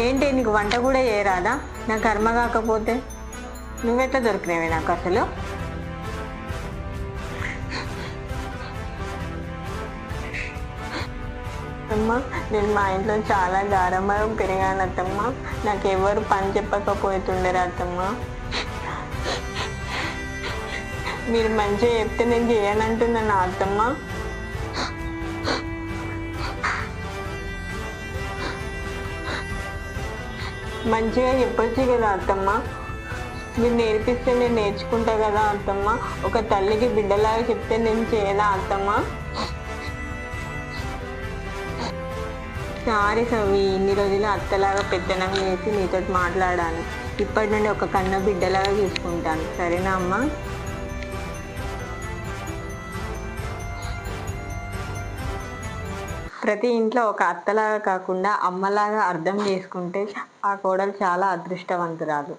ఏంటి నీకు వంట కూడా చేయరాదా? నా కర్మ కాకపోతే నువ్వెట్లా దొరికినవే నాకు అసలు? అమ్మ, నేను మా ఇంట్లో చాలా గారాబం పెరిగాను అత్తమ్మ. నాకు ఎవరు పని చెప్పకపోతుండరు అత్తమ్మ. మీరు మంచిగా చెప్తే నేను చేయనంటున్నాను అత్తమ్మ. మంచిగా చెప్పొచ్చు కదా అత్తమ్మ. మీరు నేర్పిస్తే నేను నేర్చుకుంటా కదా అత్తమ్మ. ఒక తల్లికి బిడ్డలాగా చెప్తే నేను చేయనా అత్తమ్మ? సారీ సవి, ఇన్ని రోజులు అత్తలాగా పెద్దనం చేసి నీతో మాట్లాడాను. ఇప్పటి నుండి ఒక కన్న బిడ్డలాగా చూసుకుంటాను, సరేనా అమ్మ? ప్రతి ఇంట్లో ఒక అత్తలాగా కాకుండా అమ్మలాగా అర్థం చేసుకుంటే ఆ కోడలు చాలా అదృష్టవంతురాలు.